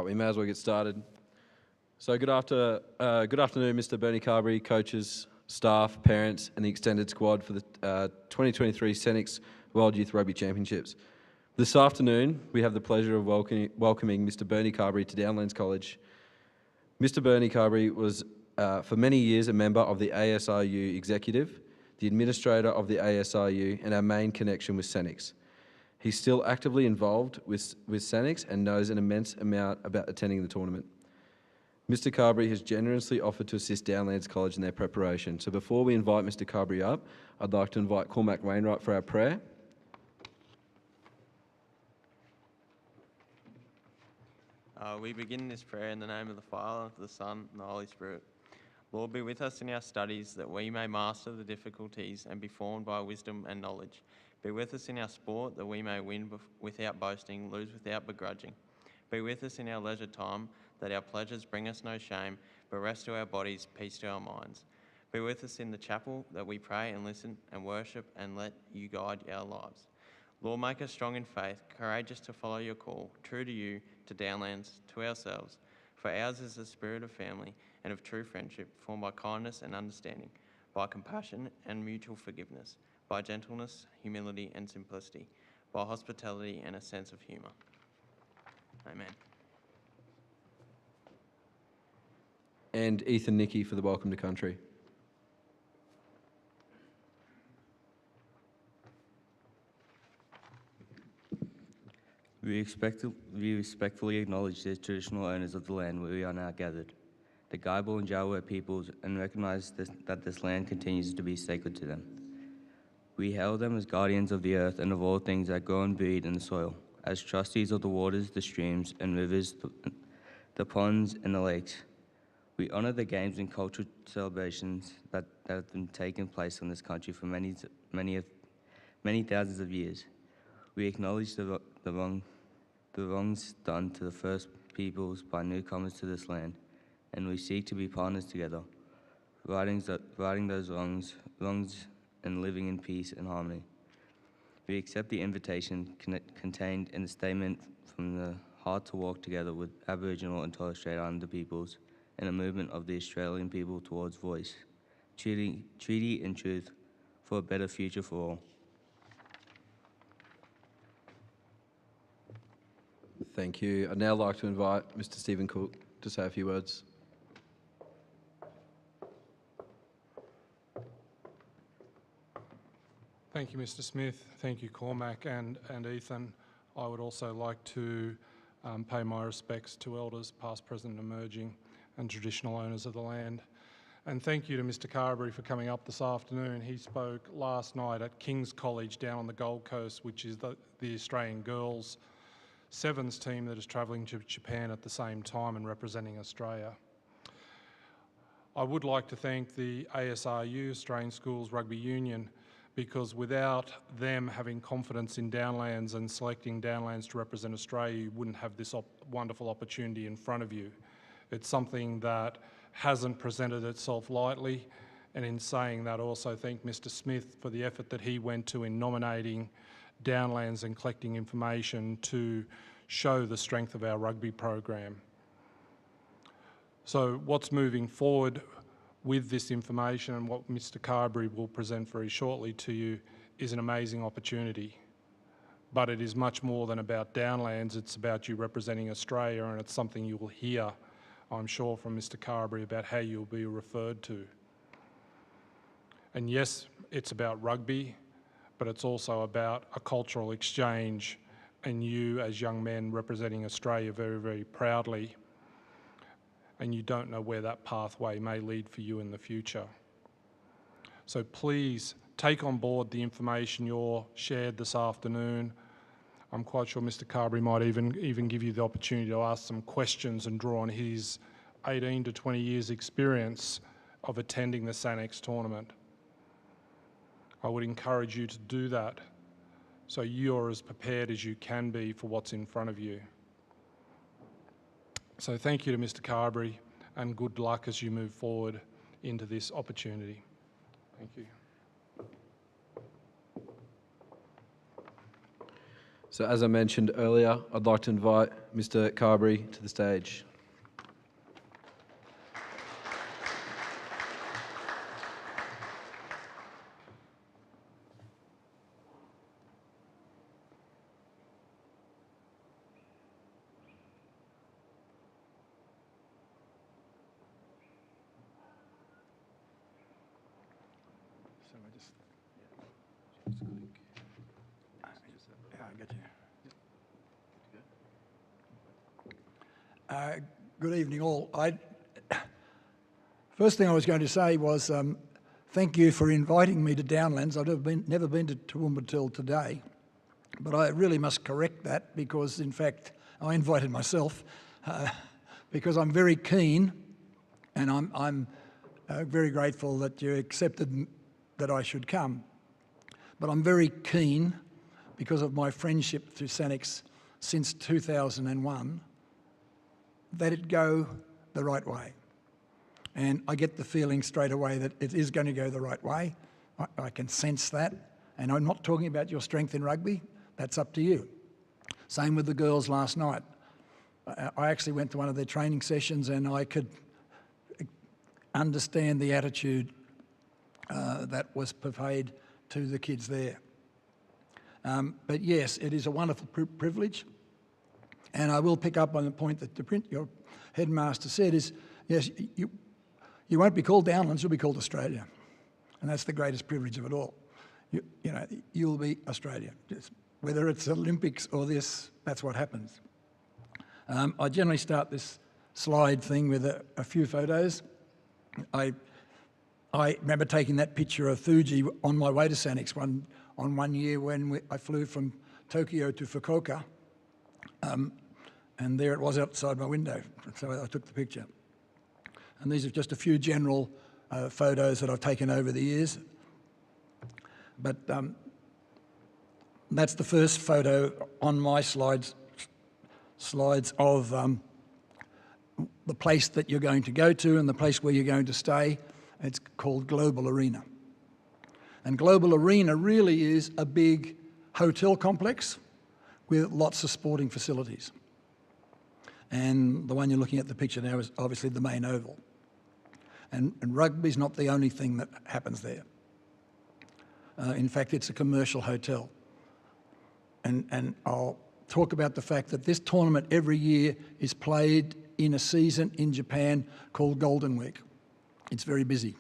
we may as well get started. So good afternoon, Mr. Bernie Carberry, coaches, staff, parents, and the extended squad for the 2023 SANIX World Youth Rugby Championships. This afternoon, we have the pleasure of welcoming Mr. Bernie Carberry to Downlands College. Mr. Bernie Carberry was for many years a member of the ASRU executive, the administrator of the ASRU, and our main connection with SANIX. He's still actively involved with SANIX and knows an immense amount about attending the tournament. Mr. Carberry has generously offered to assist Downlands College in their preparation. So before we invite Mr. Carberry up, I'd like to invite Cormac Wainwright for our prayer. We begin this prayer in the name of the Father, the Son, and the Holy Spirit. Lord, be with us in our studies that we may master the difficulties and be formed by wisdom and knowledge. Be with us in our sport that we may win without boasting, lose without begrudging. Be with us in our leisure time that our pleasures bring us no shame, but rest to our bodies, peace to our minds. Be with us in the chapel that we pray and listen and worship and let you guide our lives. Lord, make us strong in faith, courageous to follow your call, true to you, to Downlands, to ourselves. For ours is the spirit of family and of true friendship, formed by kindness and understanding, by compassion and mutual forgiveness, by gentleness, humility and simplicity, by hospitality and a sense of humour. Amen. And Ethan Nicky for the welcome to country. We respectfully acknowledge the traditional owners of the land where we are now gathered, the Gaiba and Jawa peoples, and recognise that this land continues to be sacred to them. We hail them as guardians of the earth and of all things that grow and breed in the soil, as trustees of the waters, the streams and rivers, the ponds and the lakes. We honour the games and cultural celebrations that have been taking place in this country for many thousands of years. We acknowledge the wrongs done to the first peoples by newcomers to this land, and we seek to be partners together, righting those wrongs and living in peace and harmony. We accept the invitation contained in the statement from the heart to walk together with Aboriginal and Torres Strait Islander peoples in a movement of the Australian people towards voice, treaty and truth for a better future for all. Thank you. I'd now like to invite Mr. Stephen Cook to say a few words. Thank you, Mr. Smith. Thank you, Cormac and Ethan. I would also like to pay my respects to elders, past, present, and emerging, and traditional owners of the land. And thank you to Mr. Carberry for coming up this afternoon. He spoke last night at King's College down on the Gold Coast, which is the Australian girls' sevens team that is travelling to Japan at the same time and representing Australia. I would like to thank the ASRU, Australian Schools Rugby Union, because without them having confidence in Downlands and selecting Downlands to represent Australia, you wouldn't have this wonderful opportunity in front of you. It's something that hasn't presented itself lightly, and in saying that, I also thank Mr. Smith for the effort that he went to in nominating Downlands and collecting information to show the strength of our rugby program. So what's moving forward with this information and what Mr. Carberry will present very shortly to you is an amazing opportunity. But it is much more than about Downlands, it's about you representing Australia, and it's something you will hear, I'm sure, from Mr. Carberry about how you'll be referred to. And yes, it's about rugby, but it's also about a cultural exchange and you as young men representing Australia very, very proudly, and you don't know where that pathway may lead for you in the future. So please take on board the information you're shared this afternoon. I'm quite sure Mr. Carberry might even give you the opportunity to ask some questions and draw on his 18 to 20 years experience of attending the SANIX tournament. I would encourage you to do that so you're as prepared as you can be for what's in front of you. So thank you to Mr. Carberry and good luck as you move forward into this opportunity. Thank you. So as I mentioned earlier, I'd like to invite Mr. Carberry to the stage. Good evening, all. First thing I was going to say was thank you for inviting me to Downlands. I've never been to Toowoomba till today, but I really must correct that because, in fact, I invited myself because I'm very keen, and I'm very grateful that you accepted that I should come. But I'm very keen because of my friendship through SANIX since 2001. That it go the right way. And I get the feeling straight away that it is going to go the right way. I can sense that. And I'm not talking about your strength in rugby. That's up to you. Same with the girls last night. I actually went to one of their training sessions and I could understand the attitude that was purveyed to the kids there. But yes, it is a wonderful privilege. And I will pick up on the point that your headmaster said is, yes, you won't be called Downlands, you'll be called Australia. And that's the greatest privilege of it all. You'll be Australia. Whether it's Olympics or this, that's what happens. I generally start this slide thing with a few photos. I remember taking that picture of Fuji on my way to SANIX one year when I flew from Tokyo to Fukuoka. And there it was outside my window, so I took the picture. And these are just a few general photos that I've taken over the years. But that's the first photo on my slides of the place that you're going to go to and the place where you're going to stay. It's called Global Arena. And Global Arena really is a big hotel complex with lots of sporting facilities. And the one you're looking at the picture now is obviously the main oval. And rugby's not the only thing that happens there. In fact, it's a commercial hotel. And I'll talk about the fact that this tournament every year is played in a season in Japan called Golden Week. It's very busy.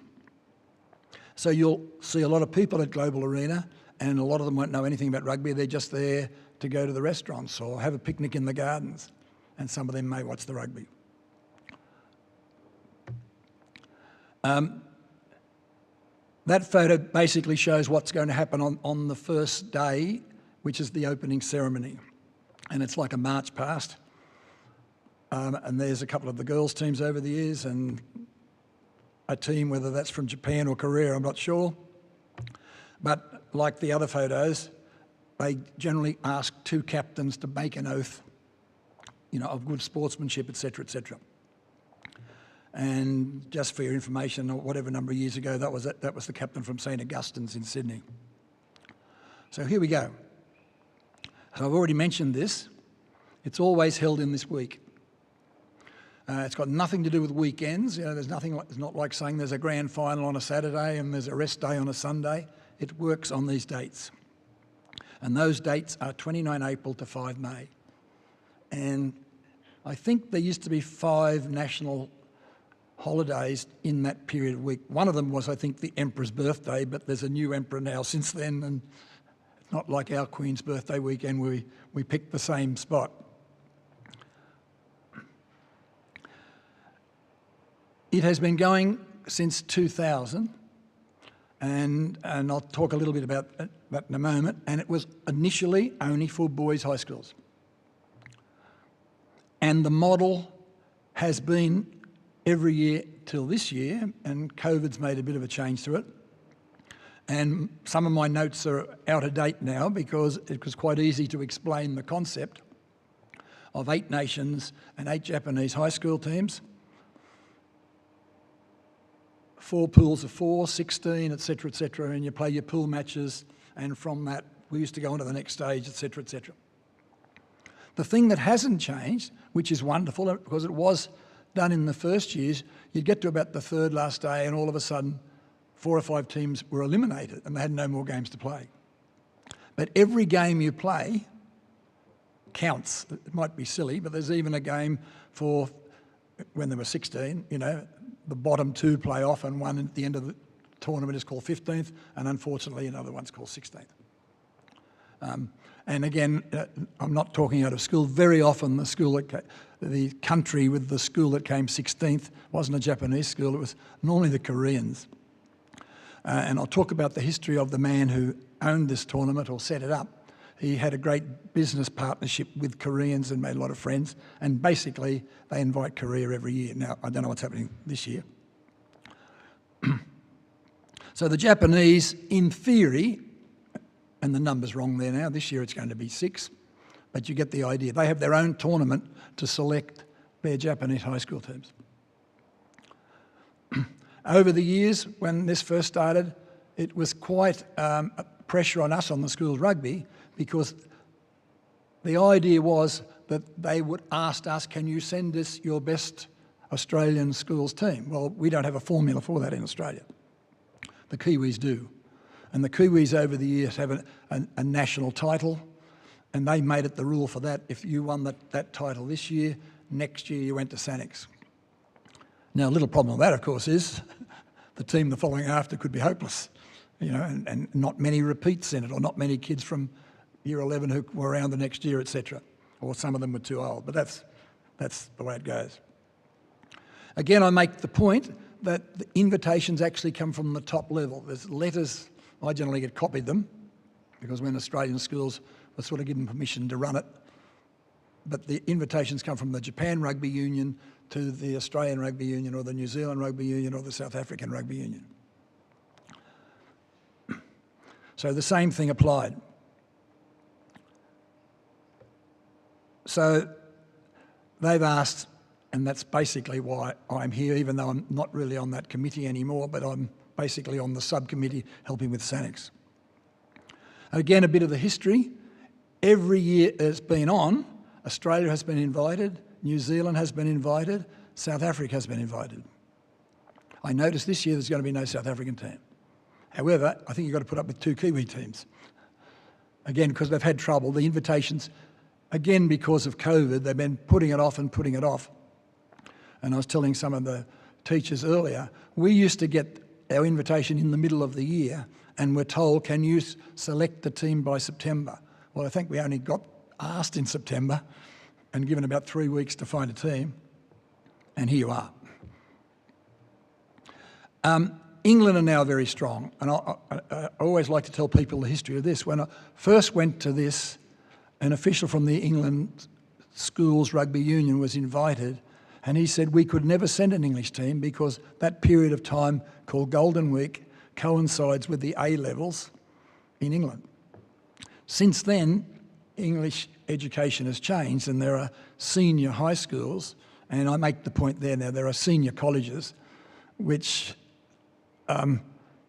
So you'll see a lot of people at Global Arena, and a lot of them won't know anything about rugby. They're just there to go to the restaurants or have a picnic in the gardens, and some of them may watch the rugby. That photo basically shows what's going to happen on the first day, which is the opening ceremony. And it's like a march past. And there's a couple of the girls' teams over the years and a team, whether that's from Japan or Korea, I'm not sure. But like the other photos, they generally ask two captains to make an oath, of good sportsmanship, etc., etc. And just for your information, whatever number of years ago, that was the captain from St. Augustine's in Sydney. So here we go. So I've already mentioned this. It's always held in this week. It's got nothing to do with weekends. There's nothing. It's not like saying there's a grand final on a Saturday and there's a rest day on a Sunday. It works on these dates. And those dates are 29 April to 5 May. And I think there used to be 5 national holidays in that period of week. One of them was, I think, the Emperor's birthday, but there's a new emperor now since then, and it's not like our Queen's birthday weekend where we picked the same spot. It has been going since 2000, and I'll talk a little bit about that in a moment, and it was initially only for boys' high schools. And the model has been every year till this year, and COVID's made a bit of a change to it. And some of my notes are out of date now because it was quite easy to explain the concept of 8 nations and 8 Japanese high school teams, 4 pools of 4, 16, etc., etc., and you play your pool matches, and from that we used to go on to the next stage, etc., etc. The thing that hasn't changed, which is wonderful, because it was done in the first years, you'd get to about the third last day and all of a sudden 4 or 5 teams were eliminated and they had no more games to play. But every game you play counts. It might be silly, but there's even a game for when there were 16, you know, the bottom 2 play off and one at the end of the tournament is called 15th, and unfortunately another one's called 16th. And again, I'm not talking out of school. Very often the country with the school that came 16th wasn't a Japanese school, it was normally the Koreans. And I'll talk about the history of the man who owned this tournament or set it up. He had a great business partnership with Koreans and made a lot of friends, and basically they invite Korea every year. Now, I don't know what's happening this year. So the Japanese, in theory, and the number's wrong there now, this year it's going to be 6, but you get the idea. They have their own tournament to select their Japanese high school teams. Over the years, when this first started, it was quite pressure on us on the school's rugby, because the idea was that they would ask us, can you send us your best Australian schools team? Well, we don't have a formula for that in Australia. The Kiwis do. And the Kiwis over the years have a national title, and they made it the rule for that. If you won that title this year, next year you went to SANIX. Now, a little problem with that, of course, is the team the following after could be hopeless, you know, and not many repeats in it, or not many kids from year 11 who were around the next year, etc. Or some of them were too old, but that's the way it goes. Again, I make the point that the invitations actually come from the top level. There's letters, I generally get copied them, because when Australian schools were sort of given permission to run it, but the invitations come from the Japan Rugby Union to the Australian Rugby Union, or the New Zealand Rugby Union, or the South African Rugby Union. So the same thing applied. So they've asked, and that's basically why I'm here, even though I'm not really on that committee anymore, but I'm basically on the subcommittee helping with SANIX. Again, a bit of the history. Every year it's been on, Australia has been invited, New Zealand has been invited, South Africa has been invited. I noticed this year there's going to be no South African team. However, I think you've got to put up with 2 Kiwi teams. Again, because they've had trouble, the invitations, again because of COVID, they've been putting it off and putting it off. And I was telling some of the teachers earlier, we used to get our invitation in the middle of the year and we're told, can you select the team by September? Well, I think we only got asked in September and given about 3 weeks to find a team, and here you are. England are now very strong, and I always like to tell people the history of this. When I first went to this, an official from the England Schools Rugby Union was invited, and he said we could never send an English team because that period of time called Golden Week coincides with the A-levels in England. Since then, English education has changed and there are senior high schools, and I make the point there now, there are senior colleges which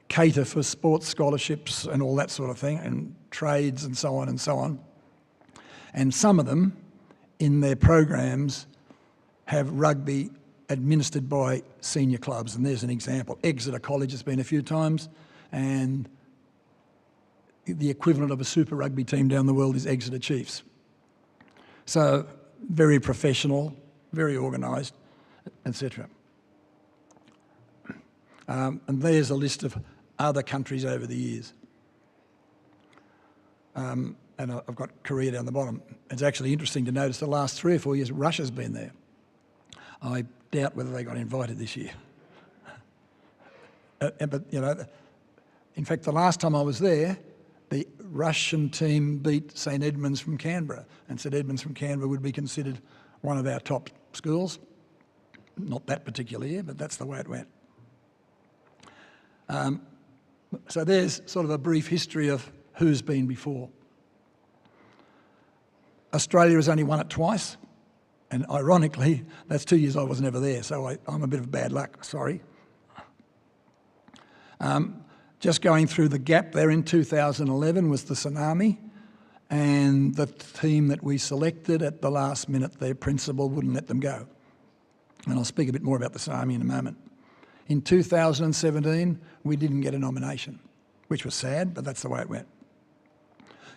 cater for sports scholarships and all that sort of thing, and trades and so on and so on. And some of them, in their programs, have rugby administered by senior clubs. And there's an example. Exeter College has been a few times, and the equivalent of a Super Rugby team down the world is Exeter Chiefs. So very professional, very organised, etc. And there's a list of other countries over the years. And I've got Korea down the bottom. It's actually interesting to notice the last 3 or 4 years, Russia's been there. I doubt whether they got invited this year. But, you know, in fact, the last time I was there, the Russian team beat St Edmunds from Canberra, and St Edmunds from Canberra would be considered one of our top schools. Not that particular year, but that's the way it went. So there's sort of a brief history of who's been before. Australia has only won it twice, and ironically, that's 2 years I was never there, so I'm a bit of bad luck, sorry. Just going through the gap there in 2011 was the tsunami, and the team that we selected at the last minute, their principal wouldn't let them go. And I'll speak a bit more about the army in a moment. In 2017, we didn't get a nomination, which was sad, but that's the way it went.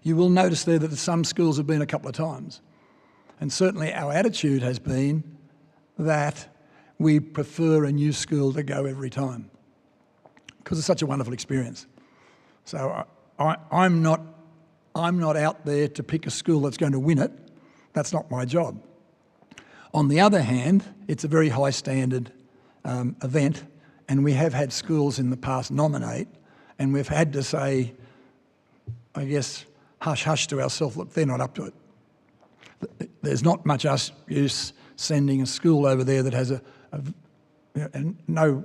You will notice there that some schools have been a couple of times. And certainly our attitude has been that we prefer a new school to go every time because it's such a wonderful experience. So I'm not out there to pick a school that's going to win it. That's not my job. On the other hand, it's a very high standard event, and we have had schools in the past nominate, and we've had to say, I guess, hush hush to ourselves, look, they're not up to it. There's not much use sending a school over there that has and no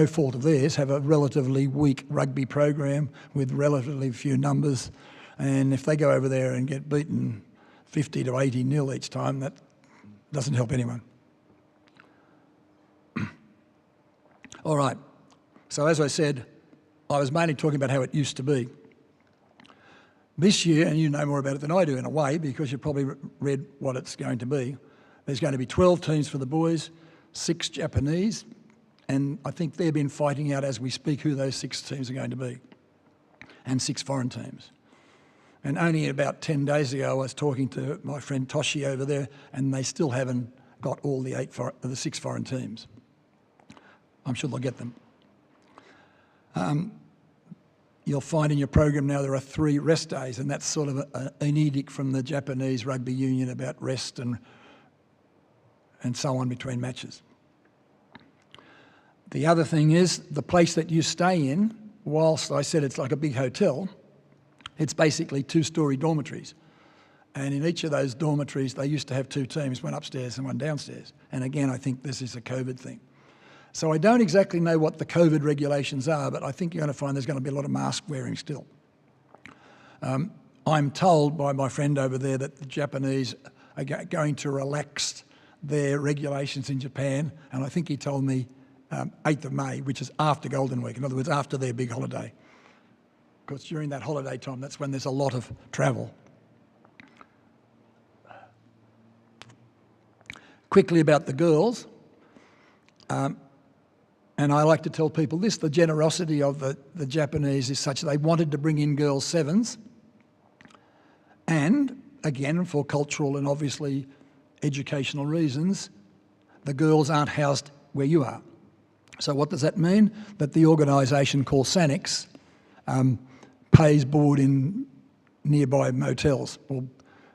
fault of theirs, have a relatively weak rugby program with relatively few numbers, and if they go over there and get beaten 50 to 80-0 each time, that doesn't help anyone. All right, so as I said, I was mainly talking about how it used to be. This year, and you know more about it than I do in a way because you've probably read what it's going to be, there's going to be 12 teams for the boys, 6 Japanese, and I think they've been fighting out as we speak who those 6 teams are going to be, and 6 foreign teams. And only about 10 days ago I was talking to my friend Toshi over there, and they still haven't got all the 6 foreign teams. I'm sure they'll get them. You'll find in your program now there are 3 rest days, and that's sort of an edict from the Japanese Rugby Union about rest and so on between matches. The other thing is the place that you stay in, whilst I said it's like a big hotel, it's basically 2-storey dormitories. And in each of those dormitories, they used to have 2 teams, one upstairs and one downstairs. And again, I think this is a COVID thing. So I don't exactly know what the COVID regulations are, but I think you're going to find there's going to be a lot of mask wearing still. I'm told by my friend over there that the Japanese are going to relax their regulations in Japan, and I think he told me 8th of May, which is after Golden Week, in other words, after their big holiday. Because during that holiday time, that's when there's a lot of travel. Quickly about the girls. And I like to tell people this, the generosity of the Japanese is such that they wanted to bring in girls 7s. And, again, for cultural and obviously educational reasons, the girls aren't housed where you are. So what does that mean? That the organisation called SANIX pays board in nearby motels, or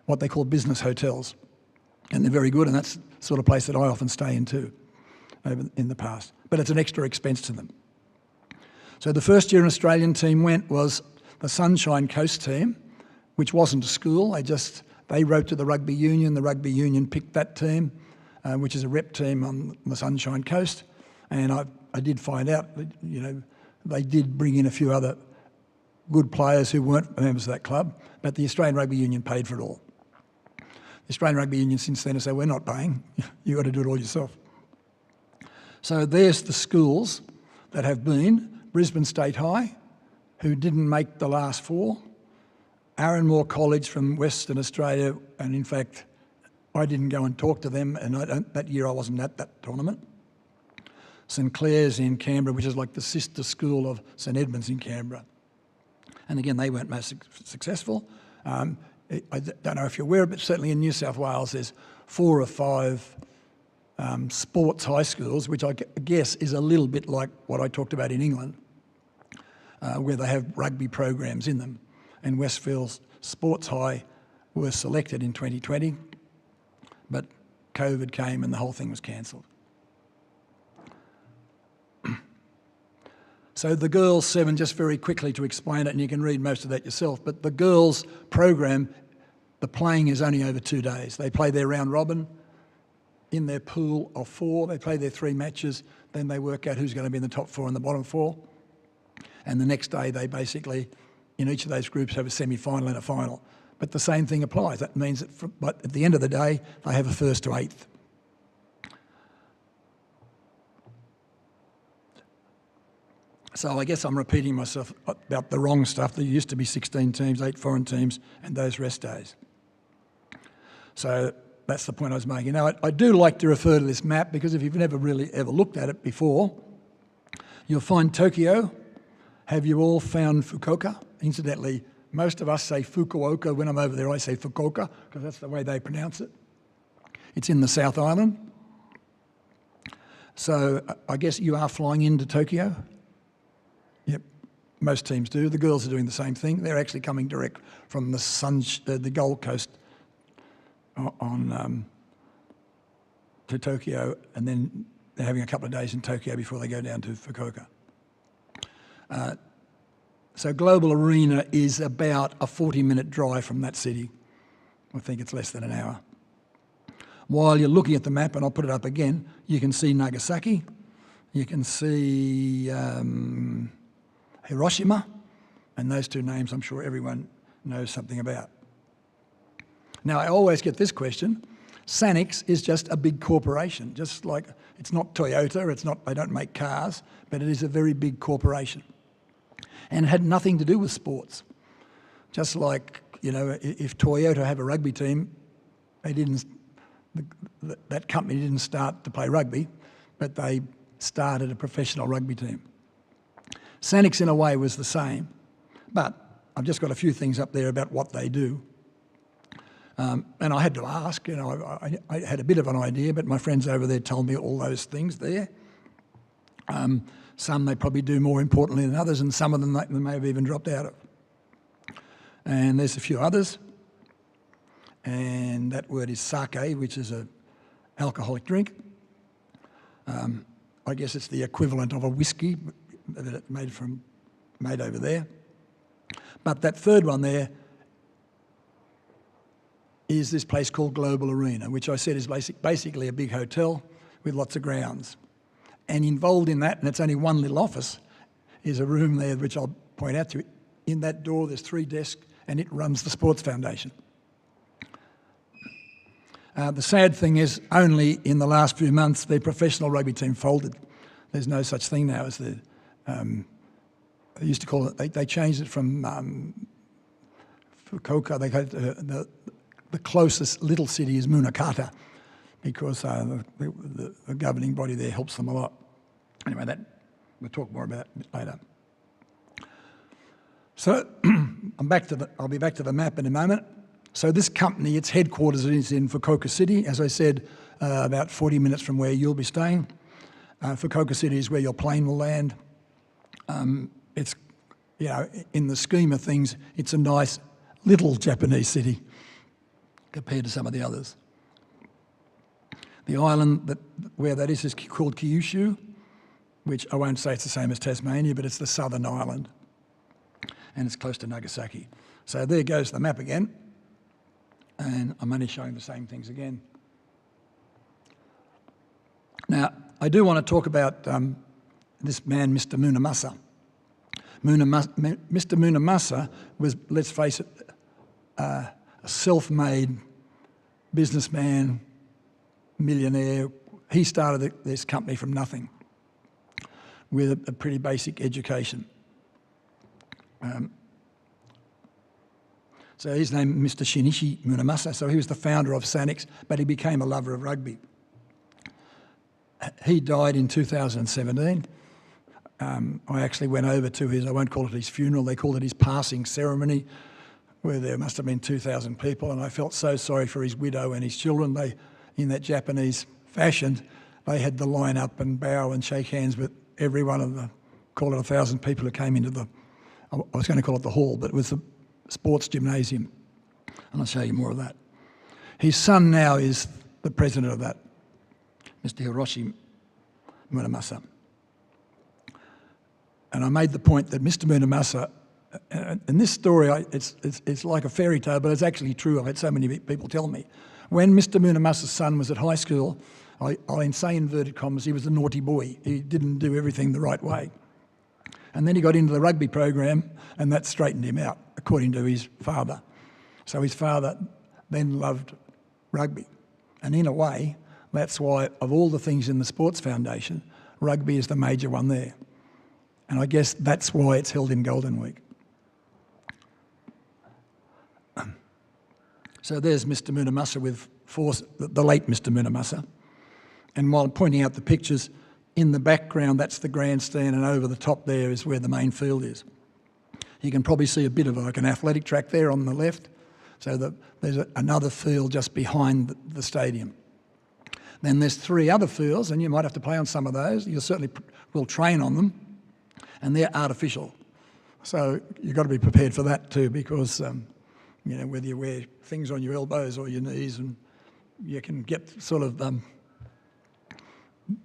what they call business hotels. And they're very good, and that's the sort of place that I often stay in too, in the past. But it's an extra expense to them. So the first year an Australian team went was the Sunshine Coast team, which wasn't a school. They wrote to the Rugby Union picked that team, which is a rep team on the Sunshine Coast. And I did find out that, they did bring in a few other good players who weren't members of that club, but the Australian Rugby Union paid for it all. The Australian Rugby Union since then has said, we're not paying, you've got to do it all yourself. So there's the schools that have been Brisbane State High, who didn't make the last 4, Arranmore College from Western Australia, and in fact, I didn't go and talk to them, and that year I wasn't at that tournament. St Clair's in Canberra, which is like the sister school of St Edmunds in Canberra. And again, they weren't most successful. I don't know if you're aware, but certainly in New South Wales, there's 4 or 5 sports high schools, which I guess is a little bit like what I talked about in England, where they have rugby programs in them. And Westfield's Sports High were selected in 2020, but COVID came and the whole thing was cancelled. So the girls 7, just very quickly to explain it, and you can read most of that yourself, but the girls program, the playing is only over 2 days. They play their round robin in their pool of 4. They play their 3 matches, then they work out who's going to be in the top 4 and the bottom 4. And the next day they basically, in each of those groups, have a semi-final and a final. But the same thing applies. That means that but at the end of the day, they have a 1st to 8th. So I guess I'm repeating myself about the wrong stuff. There used to be 16 teams, 8 foreign teams, and those rest days. So that's the point I was making. Now, I do like to refer to this map because if you've never really ever looked at it before, you'll find Tokyo. Have you all found Fukuoka? Incidentally, most of us say Fukuoka. When I'm over there, I say Fukuoka because that's the way they pronounce it. It's in the South Island. So I guess you are flying into Tokyo? Yep, most teams do. The girls are doing the same thing. They're actually coming direct from the Gold Coast to Tokyo, and then they're having a couple of days in Tokyo before they go down to Fukuoka. So Global Arena is about a 40-minute drive from that city. I think it's less than an hour. While you're looking at the map, and I'll put it up again, you can see Nagasaki, you can see Hiroshima, and those two names I'm sure everyone knows something about. Now, I always get this question. SANIX is just a big corporation, just like it's not Toyota, they don't make cars, but it is a very big corporation. And it had nothing to do with sports. Just like, if Toyota have a rugby team, that company didn't start to play rugby, but they started a professional rugby team. SANIX in a way was the same, but I've just got a few things up there about what they do. And I had to ask, I had a bit of an idea, but my friends over there told me all those things there. Some they probably do more importantly than others, and some of them they may have even dropped out of. And there's a few others. And that word is sake, which is an alcoholic drink. I guess it's the equivalent of a whiskey that it's made over there. But that third one there is this place called Global Arena, which I said is basically a big hotel with lots of grounds. And involved in that, and it's only one little office, is a room there which I'll point out to you. In that door there's 3 desks and it runs the Sports Foundation. The sad thing is only in the last few months the professional rugby team folded. There's no such thing now as they used to call it, they changed it from Fukuoka, they got the closest little city is Munakata because the governing body there helps them a lot. Anyway, we'll talk more about it later. So I'll be back to the map in a moment. So this company, its headquarters is in Fukuoka City, as I said, about 40 minutes from where you'll be staying. Fukuoka City is where your plane will land. It's, in the scheme of things, it's a nice little Japanese city compared to some of the others. The island where that is called Kyushu, which I won't say it's the same as Tasmania, but it's the southern island, and it's close to Nagasaki. So there goes the map again. And I'm only showing the same things again. Now, I do want to talk about this man, Mr. Munamasa. Mr. Munamasa was, let's face it, a self-made businessman, millionaire. He started this company from nothing with a pretty basic education. So his name, Mr. Shinichi Munamasa, so he was the founder of SANIX, but he became a lover of rugby. He died in 2017. I actually went over to his, I won't call it his funeral, they called it his passing ceremony, where there must have been 2,000 people, and I felt so sorry for his widow and his children. They, in that Japanese fashion, they had to line up and bow and shake hands with every one of the, call it 1,000 people who came into the, I was going to call it the hall, but it was the sports gymnasium, and I'll show you more of that. His son now is the president of that, Mr. Hiroshi Munamasa. And I made the point that Mr. Munamasa, and this story, it's like a fairy tale, but it's actually true. I've had so many people tell me. When Mr. Munamasa's son was at high school, I'll say inverted commas, he was a naughty boy. He didn't do everything the right way. And then he got into the rugby program, and that straightened him out, according to his father. So his father then loved rugby. And in a way, that's why, of all the things in the Sports Foundation, rugby is the major one there. And I guess that's why it's held in Golden Week. So there's Mr. Munamasa with the late Mr. Munamasa. And while I'm pointing out the pictures, in the background, that's the grandstand, and over the top there is where the main field is. You can probably see a bit of like an athletic track there on the left. So there's another field just behind the stadium. Then there's 3 other fields, and you might have to play on some of those. You certainly will train on them, and they're artificial. So you've got to be prepared for that too, because you know, whether you wear things on your elbows or your knees, and you can get sort of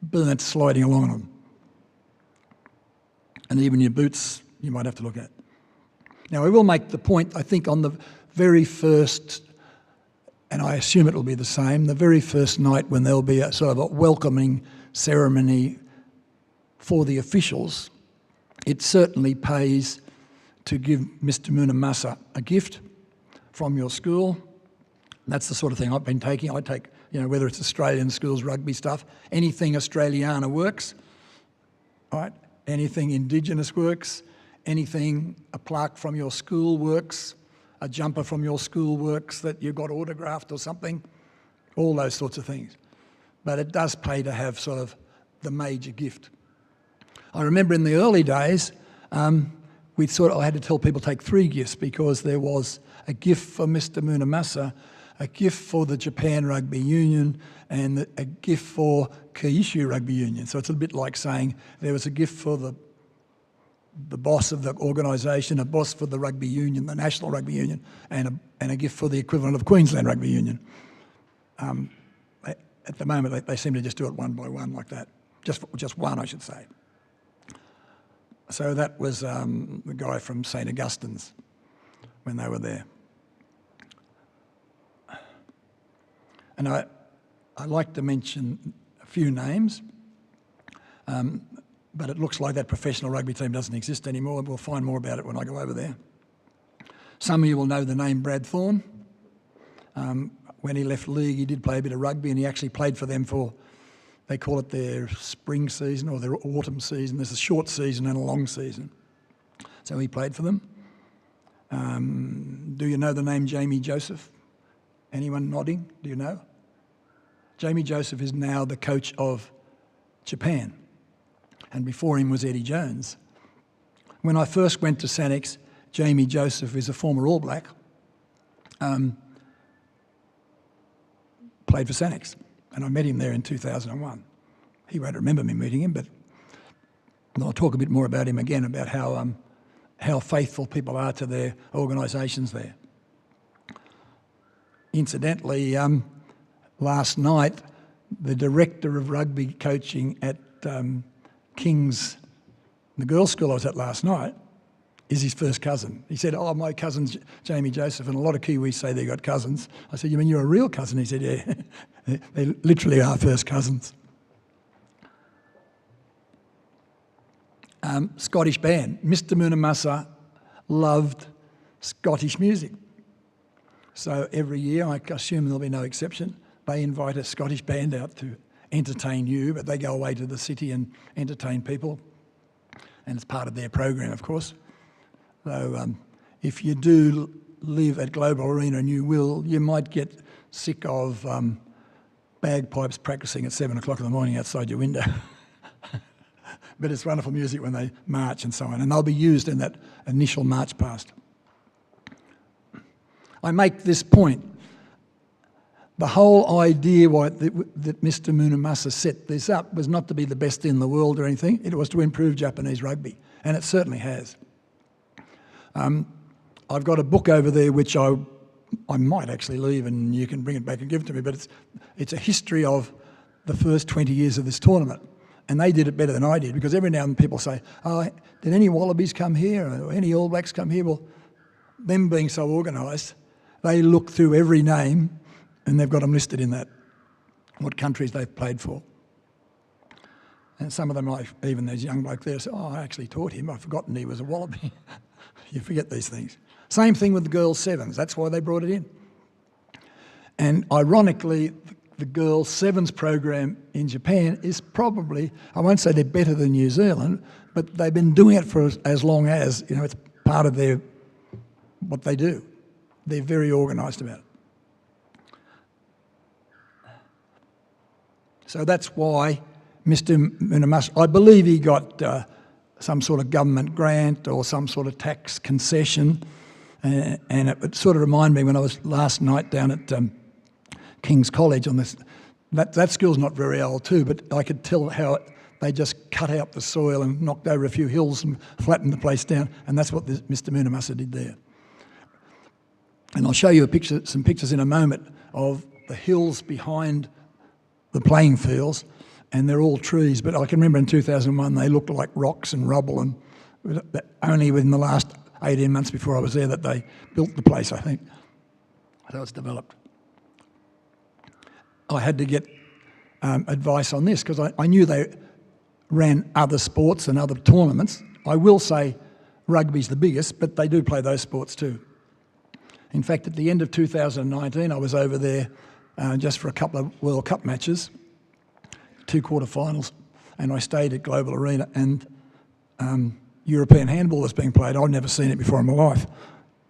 burnt sliding along on them. And even your boots, you might have to look at. Now, I will make the point, I think, on the very first, and I assume it will be the same, the very first night when there'll be a sort of a welcoming ceremony for the officials, it certainly pays to give Mr. Munamasa a gift from your school. That's the sort of thing I've been taking. I take, you know, whether it's Australian schools, rugby stuff, anything Australiana works, right? Anything Indigenous works, anything, a plaque from your school works, a jumper from your school works that you got autographed or something, all those sorts of things. But it does pay to have sort of the major gift. I remember in the early days, I had to tell people to take 3 gifts, because there was a gift for Mr. Munamasa, a gift for the Japan Rugby Union, and a gift for Kyushu Rugby Union. So it's a bit like saying there was a gift for the boss of the organisation, a boss for the rugby union, the National Rugby Union, and a gift for the equivalent of Queensland Rugby Union. At the moment, they seem to just do it one by one like that. Just one, I should say. So that was the guy from St. Augustine's when they were there. And I like to mention a few names, but it looks like that professional rugby team doesn't exist anymore. We'll find more about it when I go over there. Some of you will know the name Brad Thorne. When he left league, he did play a bit of rugby, and he actually played for them for, they call it their spring season or their autumn season. There's a short season and a long season. So he played for them. Do you know the name Jamie Joseph? Anyone nodding? Do you know? Jamie Joseph is now the coach of Japan, and before him was Eddie Jones. When I first went to SANIX, Jamie Joseph is a former All Black, played for SANIX, and I met him there in 2001. He won't remember me meeting him, but I'll talk a bit more about him again, about how faithful people are to their organisations there. Incidentally, last night, the director of rugby coaching at King's, the girls' school I was at last night, is his first cousin. He said, "Oh, my cousin's Jamie Joseph," and a lot of Kiwis say they got cousins. I said, "You mean you're a real cousin?" He said, "Yeah." They literally are first cousins. Scottish band. Mr. Munamasa loved Scottish music. So every year, I assume there'll be no exception, they invite a Scottish band out to entertain you, but they go away to the city and entertain people, and it's part of their program, of course. So if you do live at Global Arena, and you might get sick of bagpipes practising at 7 o'clock in the morning outside your window. But it's wonderful music when they march and so on, and they'll be used in that initial march past. I make this point. The whole idea that Mr. Munamasa set this up was not to be the best in the world or anything. It was to improve Japanese rugby, and it certainly has. I've got a book over there which I might actually leave, and you can bring it back and give it to me, but it's a history of the first 20 years of this tournament. And they did it better than I did, because every now and then people say, "Oh, did any Wallabies come here? Or any All Blacks come here?" Well, them being so organised, they look through every name and they've got them listed in that, what countries they've played for. And some of them, like even there's young bloke there, say, "Oh, I actually taught him. I've forgotten he was a Wallaby." You forget these things. Same thing with the girls' sevens. That's why they brought it in. And ironically, the girls' sevens program in Japan is probably, I won't say they're better than New Zealand, but they've been doing it for as long as, it's part of what they do. They're very organised about it. So that's why Mr. Munamasa, I believe he got some sort of government grant or some sort of tax concession, and it sort of reminded me when I was last night down at King's College on this. That school's not very old too, but I could tell how they just cut out the soil and knocked over a few hills and flattened the place down, and that's what Mr. Munamasa did there. And I'll show you some pictures in a moment of the hills behind the playing fields, and they're all trees, but I can remember in 2001 they looked like rocks and rubble, and only within the last 18 months before I was there that they built the place, I think. So it's developed. I had to get advice on this because I knew they ran other sports and other tournaments. I will say rugby's the biggest, but they do play those sports too. In fact, at the end of 2019, I was over there just for a couple of World Cup matches, 2 quarterfinals, and I stayed at Global Arena, and European handball was being played. I'd never seen it before in my life.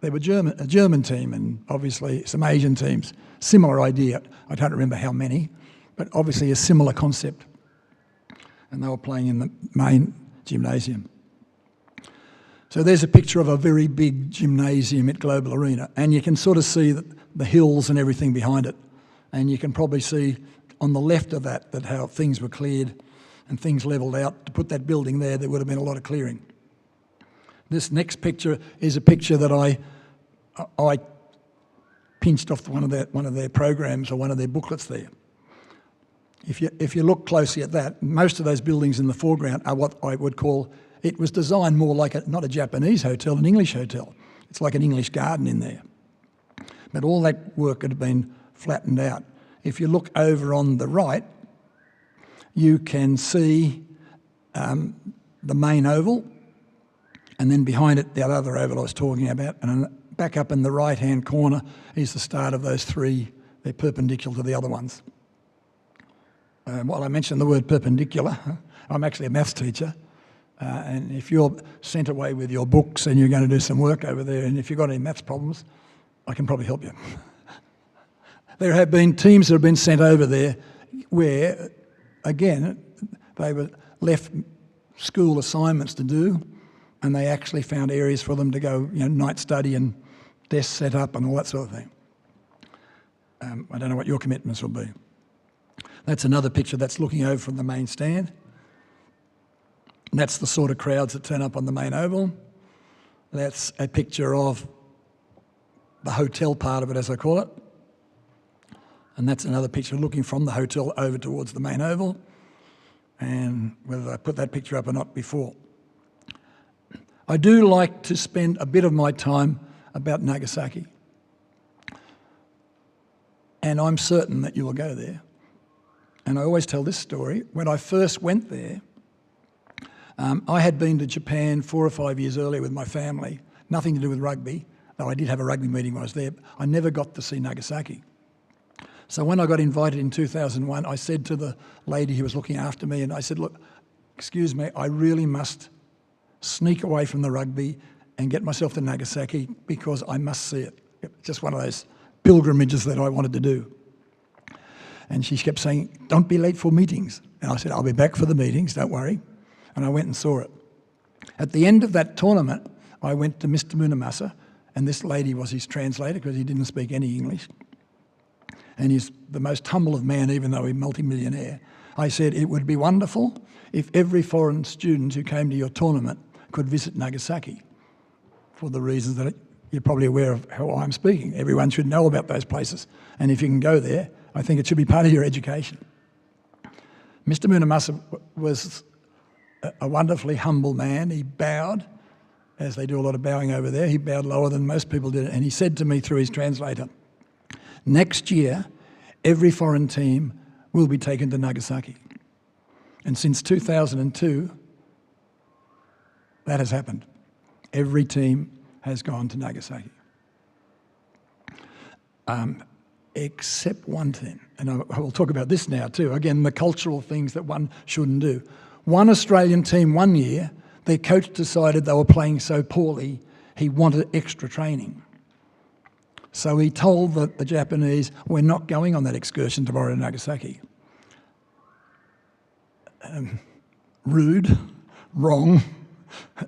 They were a German team and obviously some Asian teams. Similar idea. I don't remember how many, but obviously a similar concept. And they were playing in the main gymnasium. So there's a picture of a very big gymnasium at Global Arena, and you can sort of see the hills and everything behind it. And you can probably see on the left of that how things were cleared and things levelled out. To put that building there would have been a lot of clearing. This next picture is a picture that I pinched off one of their programs or one of their booklets there. If you look closely at that, most of those buildings in the foreground are what I would call, it was designed more like not a Japanese hotel, an English hotel. It's like an English garden in there. But all that work had been flattened out. If you look over on the right, you can see the main oval, and then behind it, that other oval I was talking about, and back up in the right-hand corner is the start of those 3. They're perpendicular to the other ones. While I mentioned the word perpendicular, I'm actually a maths teacher, and if you're sent away with your books and you're going to do some work over there, and if you've got any maths problems, I can probably help you. There have been teams that have been sent over there where, again, they were left school assignments to do, and they actually found areas for them to go, night study and desks set up and all that sort of thing. I don't know what your commitments will be. That's another picture that's looking over from the main stand. And that's the sort of crowds that turn up on the main oval. That's a picture of the hotel part of it, as I call it. And that's another picture looking from the hotel over towards the main oval. And whether I put that picture up or not before. I do like to spend a bit of my time about Nagasaki. And I'm certain that you will go there. And I always tell this story. When I first went there, I had been to Japan 4 or 5 years earlier with my family, nothing to do with rugby, though I did have a rugby meeting when I was there. I never got to see Nagasaki. So when I got invited in 2001, I said to the lady who was looking after me, and I said, look, excuse me, I really must sneak away from the rugby and get myself to Nagasaki because I must see it. Just one of those pilgrimages that I wanted to do. And she kept saying, don't be late for meetings. And I said, I'll be back for the meetings, don't worry. And I went and saw it. At the end of that tournament, I went to Mr. Munamasa, and this lady was his translator because he didn't speak any English. And he's the most humble of men, even though he's a multi-millionaire. I said, it would be wonderful if every foreign student who came to your tournament could visit Nagasaki for the reasons that you're probably aware of how I'm speaking. Everyone should know about those places. And if you can go there, I think it should be part of your education. Mr. Munamasa was a wonderfully humble man. He bowed, as they do a lot of bowing over there. He bowed lower than most people did. And he said to me through his translator, next year, every foreign team will be taken to Nagasaki. And since 2002, that has happened. Every team has gone to Nagasaki. Except one team. And I will talk about this now too. Again, the cultural things that one shouldn't do. One Australian team one year their coach decided they were playing so poorly, he wanted extra training. So he told the Japanese, we're not going on that excursion tomorrow to Nagasaki. Rude, wrong.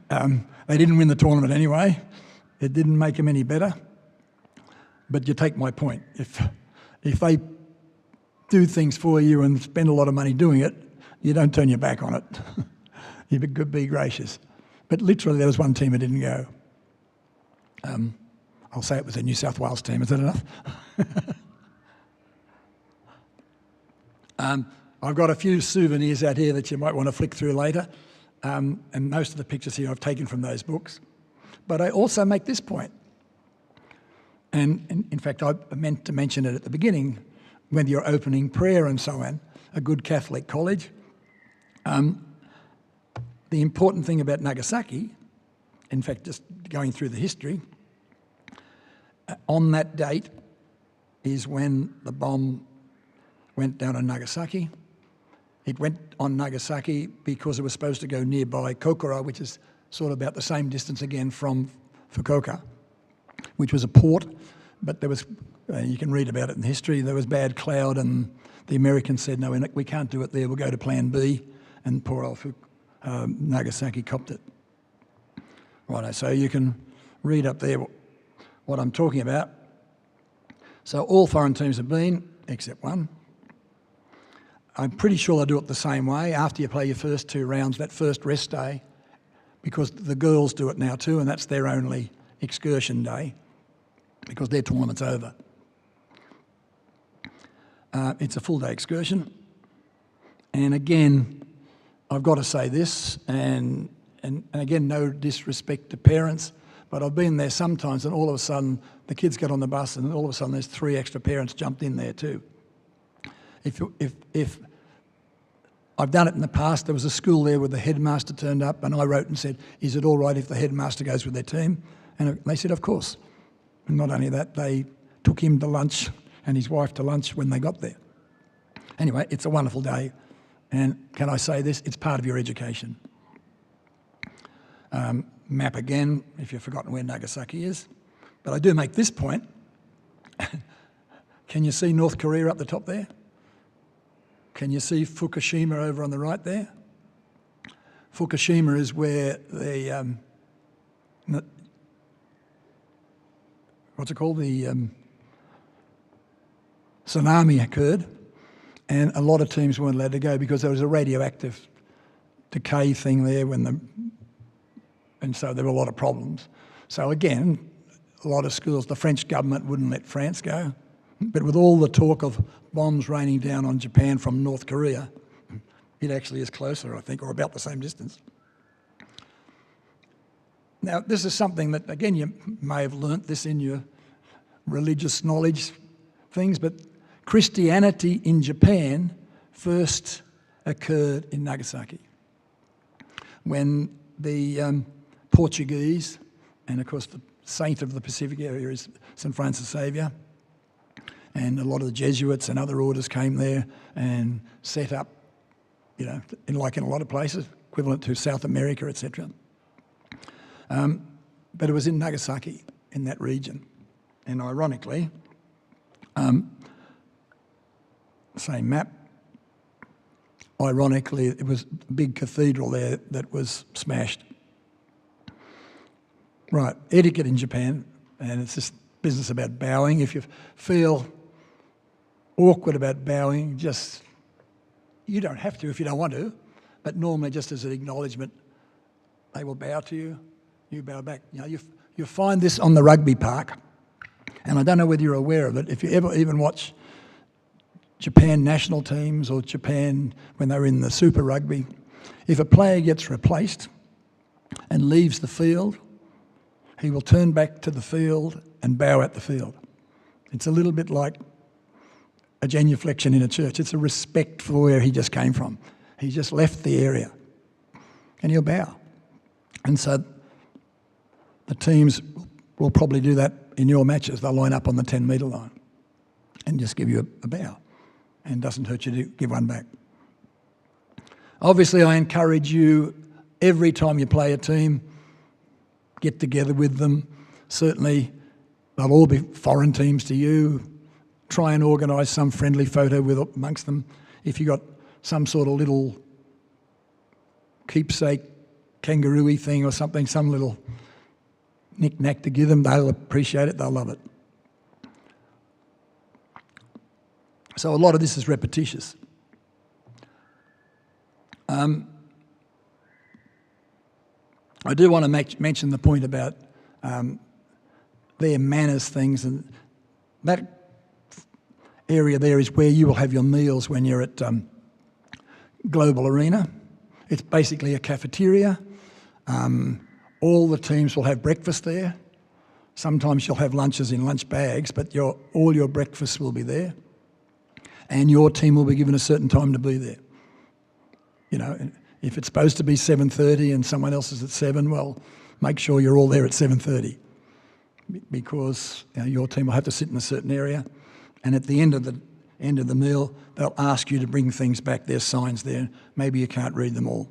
They didn't win the tournament anyway. It didn't make them any better. But you take my point. If they do things for you and spend a lot of money doing it, you don't turn your back on it. You could be gracious. But literally there was one team that didn't go. I'll say it was a New South Wales team. Is that enough? I've got a few souvenirs out here that you might want to flick through later. And most of the pictures here I've taken from those books. But I also make this point. And in fact, I meant to mention it at the beginning, when you're opening prayer and so on, a good Catholic college. The important thing about Nagasaki, in fact, just going through the history, on that date is when the bomb went down on Nagasaki. It went on Nagasaki because it was supposed to go nearby Kokura, which is sort of about the same distance again from Fukuoka, which was a port, but there was, you can read about it in history, there was bad cloud and the Americans said, no, we can't do it there, we'll go to plan B, and poor old Nagasaki copped it. Righto, so you can read up there what I'm talking about. So all foreign teams have been, except one. I'm pretty sure they do it the same way. After you play your first 2 rounds, that first rest day, because the girls do it now too, and that's their only excursion day, because their tournament's over. It's a full day excursion. And again, I've got to say this, and again, no disrespect to parents, but I've been there sometimes and all of a sudden the kids get on the bus and all of a sudden there's 3 extra parents jumped in there too. If I've done it in the past, there was a school there where the headmaster turned up and I wrote and said, is it all right if the headmaster goes with their team? And they said, of course. And not only that, they took him to lunch and his wife to lunch when they got there. Anyway, it's a wonderful day. And can I say this? It's part of your education. Map again, if you've forgotten where Nagasaki is. But I do make this point. Can you see North Korea up the top there? Can you see Fukushima over on the right there? Fukushima is where the, what's it called? The tsunami occurred. And a lot of teams weren't allowed to go because there was a radioactive decay thing there and so there were a lot of problems. So again, a lot of schools, the French government wouldn't let France go. But with all the talk of bombs raining down on Japan from North Korea, it actually is closer, I think, or about the same distance. Now, this is something that, again, you may have learnt this in your religious knowledge things, but Christianity in Japan first occurred in Nagasaki when the Portuguese, and of course the saint of the Pacific area is St. Francis Xavier, and a lot of the Jesuits and other orders came there and set up, you know, like in a lot of places, equivalent to South America, etc. But it was in Nagasaki, in that region. And ironically, same map, ironically, it was a big cathedral there that was smashed. Right, etiquette in Japan, and it's this business about bowing. If you feel awkward about bowing, you don't have to if you don't want to, but normally just as an acknowledgement, they will bow to you, you bow back. You know, you find this on the rugby park, and I don't know whether you're aware of it. If you ever even watch Japan national teams or Japan when they're in the Super Rugby, if a player gets replaced and leaves the field, he will turn back to the field and bow at the field. It's a little bit like a genuflection in a church. It's a respect for where he just came from. He just left the area and he'll bow. And so the teams will probably do that in your matches. They'll line up on the 10-metre line and just give you a bow, and it doesn't hurt you to give one back. Obviously, I encourage you every time you play a team, get together with them. Certainly, they'll all be foreign teams to you. Try and organise some friendly photo with amongst them. If you've got some sort of little keepsake kangaroo-y thing or something, some little knick-knack to give them, they'll appreciate it, they'll love it. So a lot of this is repetitious. I do want to mention the point about their manners things, and that area there is where you will have your meals when you're at Global Arena. It's basically a cafeteria. All the teams will have breakfast there. Sometimes you'll have lunches in lunch bags, but all your breakfasts will be there. And your team will be given a certain time to be there. You know, if it's supposed to be 7:30 and someone else is at 7, well, make sure you're all there at 7:30, because your team will have to sit in a certain area, and at the end of the meal, they'll ask you to bring things back. There's signs there. Maybe you can't read them all.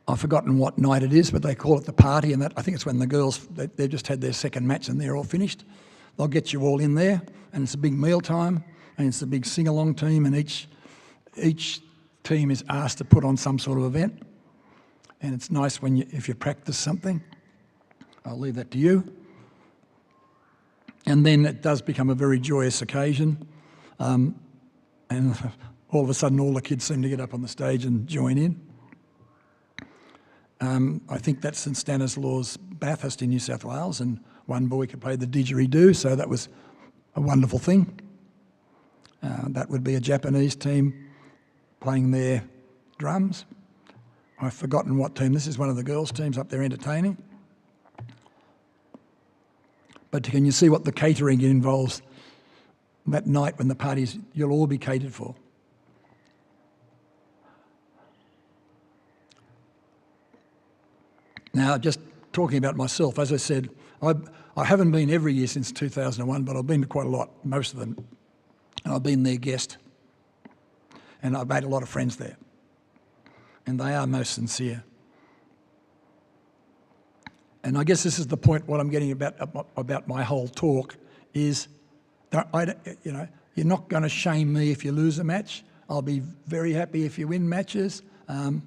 I've forgotten what night it is, but they call it the party, and I think it's when the girls, they've just had their second match and they're all finished. They'll get you all in there, and it's a big meal time, and it's a big sing-along team, and each team is asked to put on some sort of event, and it's nice if you practice something. I'll leave that to you. And then it does become a very joyous occasion, and all of a sudden all the kids seem to get up on the stage and join in. I think that's St Stanislaus Bathurst in New South Wales, and one boy could play the didgeridoo, so that was a wonderful thing. That would be a Japanese team playing their drums. I've forgotten what team. This is one of the girls' teams up there entertaining. But can you see what the catering involves that night when the parties, you'll all be catered for. Now, just talking about myself, as I said, I haven't been every year since 2001, but I've been to quite a lot, most of them. And I've been their guest. And I've made a lot of friends there. And they are most sincere. And I guess this is the point, what I'm getting about my whole talk is, you're not going to shame me if you lose a match. I'll be very happy if you win matches. I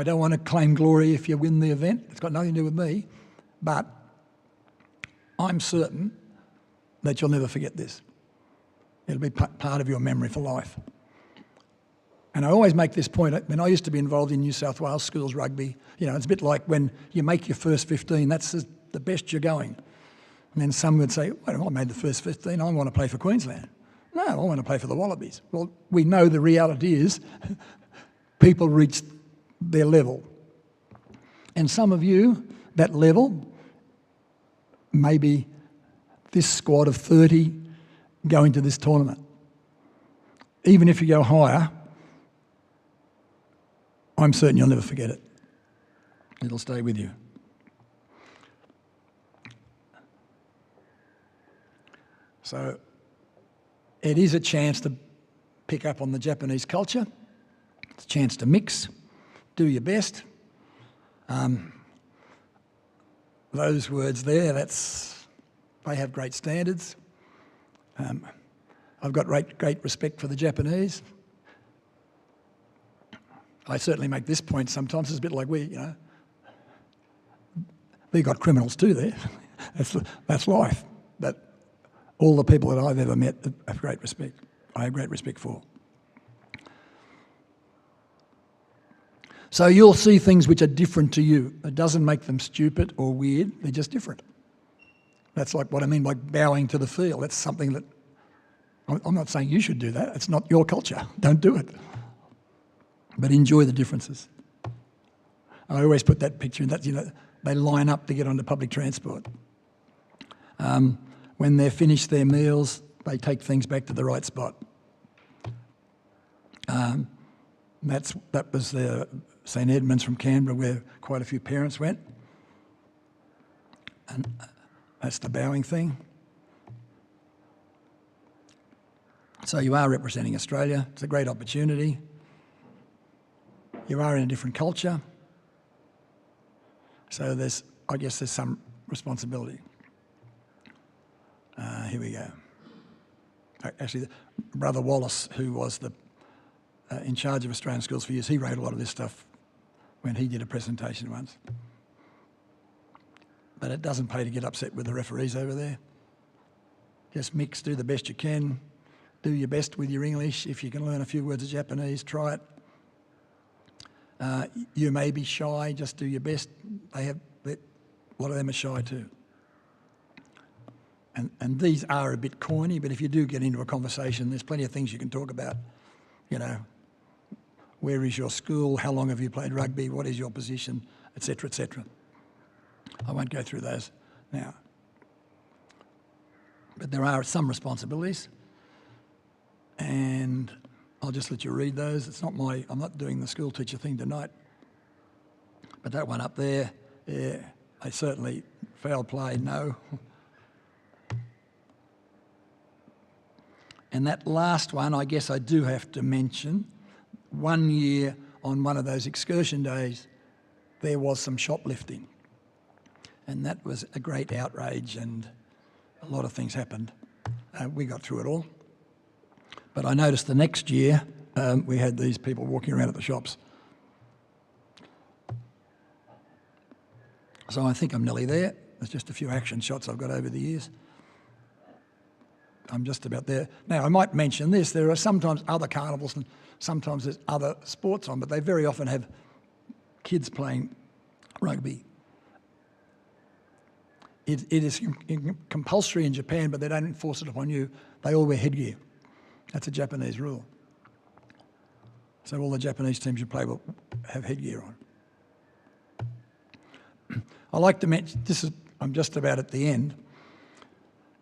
don't want to claim glory if you win the event. It's got nothing to do with me. But I'm certain that you'll never forget this. It'll be part of your memory for life. And I always make this point, when I used to be involved in New South Wales schools rugby, it's a bit like when you make your first 15, that's the best you're going. And then some would say, well, I made the first 15, I want to play for Queensland. No, I want to play for the Wallabies. Well, we know the reality is people reach their level. And some of you, that level, maybe this squad of 30 going to this tournament. Even if you go higher, I'm certain you'll never forget it. It'll stay with you. So it is a chance to pick up on the Japanese culture. It's a chance to mix, do your best. Those words there, they have great standards. I've got great respect for the Japanese. I certainly make this point sometimes. It's a bit like we've got criminals too there. That's life. But all the people that I've ever met have great respect. I have great respect for. So you'll see things which are different to you. It doesn't make them stupid or weird. They're just different. That's like what I mean by bowing to the field. That's something that I'm not saying you should do that. It's not your culture. Don't do it. But enjoy the differences. I always put that picture in that, they line up to get onto public transport. When they're finished their meals, they take things back to the right spot. That was the St Edmunds from Canberra, where quite a few parents went. And that's the bowing thing. So you are representing Australia. It's a great opportunity. You are in a different culture. So I guess there's some responsibility. Here we go. Actually, Brother Wallace, who was in charge of Australian schools for years, he wrote a lot of this stuff when he did a presentation once. But it doesn't pay to get upset with the referees over there. Just mix, do the best you can, do your best with your English. If you can learn a few words of Japanese, try it. You may be shy, just do your best. A lot of them are shy too. And these are a bit corny, but if you do get into a conversation, there's plenty of things you can talk about. You know, where is your school? How long have you played rugby? What is your position? Etc., etc. I won't go through those now. But there are some responsibilities, and I'll just let you read those. It's not I'm not doing the school teacher thing tonight. But that one up there, yeah, I certainly foul play, no. And that last one, I guess I do have to mention, 1 year on one of those excursion days, there was some shoplifting. And that was a great outrage, and a lot of things happened. We got through it all. But I noticed the next year, we had these people walking around at the shops. So I think I'm nearly there. There's just a few action shots I've got over the years. I'm just about there. Now, I might mention this. There are sometimes other carnivals and sometimes there's other sports on, but they very often have kids playing rugby. It is compulsory in Japan, but they don't enforce it upon you. They all wear headgear. That's a Japanese rule. So all the Japanese teams you play will have headgear on. I like to mention, I'm just about at the end.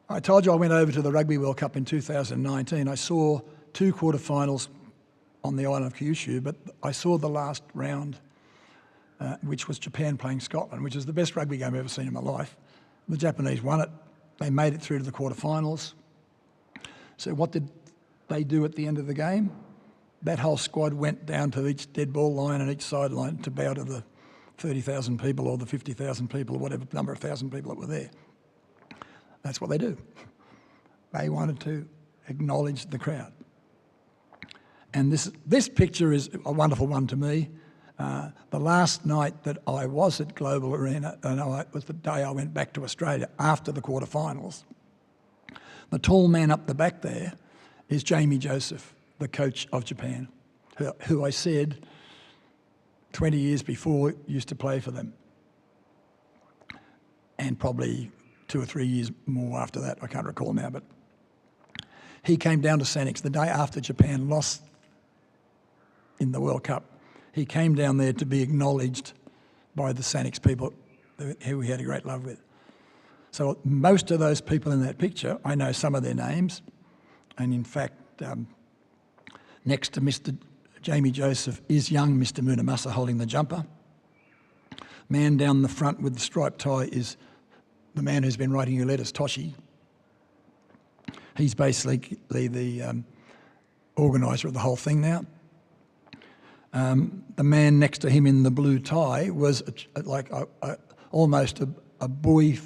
I told you I went over to the Rugby World Cup in 2019. I saw 2 quarterfinals on the island of Kyushu, but I saw the last round, which was Japan playing Scotland, which is the best rugby game I've ever seen in my life. The Japanese won it. They made it through to the quarterfinals. So what did they do at the end of the game? That whole squad went down to each dead ball line and each sideline to bow to the 30,000 people or the 50,000 people or whatever number of thousand people that were there. That's what they do. They wanted to acknowledge the crowd. And this picture is a wonderful one to me. The last night that I was at Global Arena, it was the day I went back to Australia after the quarterfinals. The tall man up the back there is Jamie Joseph, the coach of Japan, who I said 20 years before used to play for them. And probably 2 or 3 years more after that, I can't recall now, but he came down to SANIX the day after Japan lost in the World Cup. He came down there to be acknowledged by the SANIX people who he had a great love with. So most of those people in that picture, I know some of their names, and in fact, next to Mr. Jamie Joseph is young Mr. Munamasa holding the jumper. Man down the front with the striped tie is the man who's been writing your letters, Toshi. He's basically the organiser of the whole thing now. The man next to him in the blue tie was almost a boy,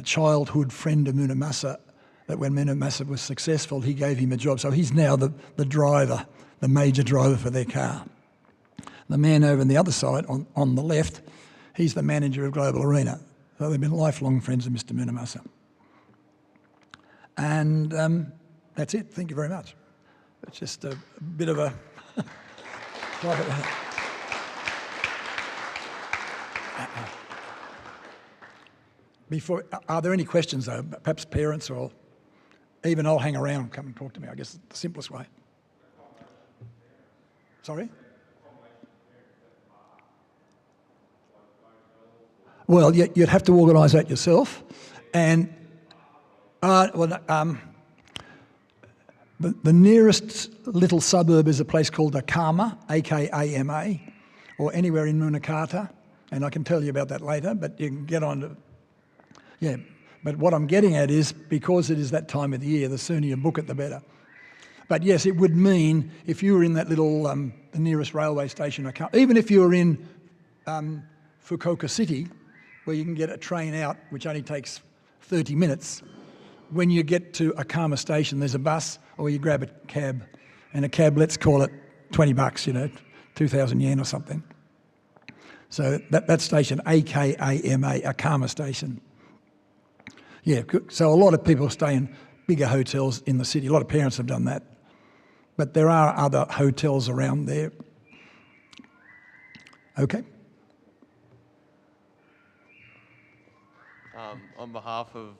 childhood friend of Munamasa, that when Munamasa was successful, he gave him a job. So he's now the driver, the major driver for their car. The man over on the other side, on the left, he's the manager of Global Arena. So they've been lifelong friends of Mr. Munamasa. And that's it. Thank you very much. It's just a bit of a... Are there any questions, though? Perhaps parents or even I'll hang around, come and talk to me. I guess it's the simplest way. Sorry? Well, you'd have to organise that yourself. And the nearest little suburb is a place called Akama, A-K-A-M-A, or anywhere in Munakata, and I can tell you about that later, but you can get on to... Yeah, but what I'm getting at is, because it is that time of the year, the sooner you book it, the better. But yes, it would mean if you were in that little, the nearest railway station, even if you were in Fukuoka City, where you can get a train out, which only takes 30 minutes, when you get to Akama station, there's a bus, or you grab a cab, and a cab, let's call it 20 bucks, 2,000 yen or something. So that station, AKAMA, Akama station. Yeah, so a lot of people stay in bigger hotels in the city. A lot of parents have done that. But there are other hotels around there. Okay. On behalf of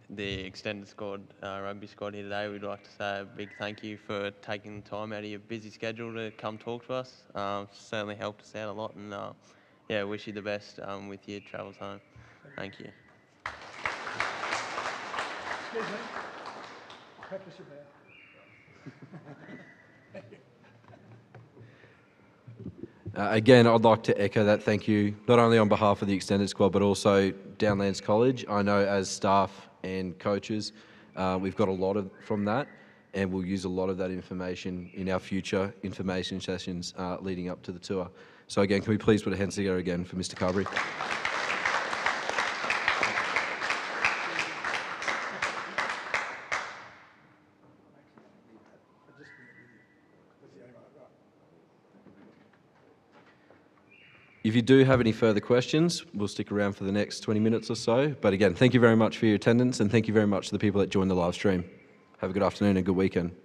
the extended squad, rugby squad here today, we'd like to say a big thank you for taking the time out of your busy schedule to come talk to us. Certainly helped us out a lot, and yeah, wish you the best with your travels home. Thank you. Excuse me. Practice your bow. Again, I'd like to echo that thank you, not only on behalf of the extended squad, but also Downlands College. I know as staff and coaches, we've got a lot from that, and we'll use a lot of that information in our future information sessions leading up to the tour. So again, can we please put our hands together again for Mr. Carberry? If you do have any further questions, we'll stick around for the next 20 minutes or so. But again, thank you very much for your attendance, and thank you very much to the people that joined the live stream. Have a good afternoon and good weekend.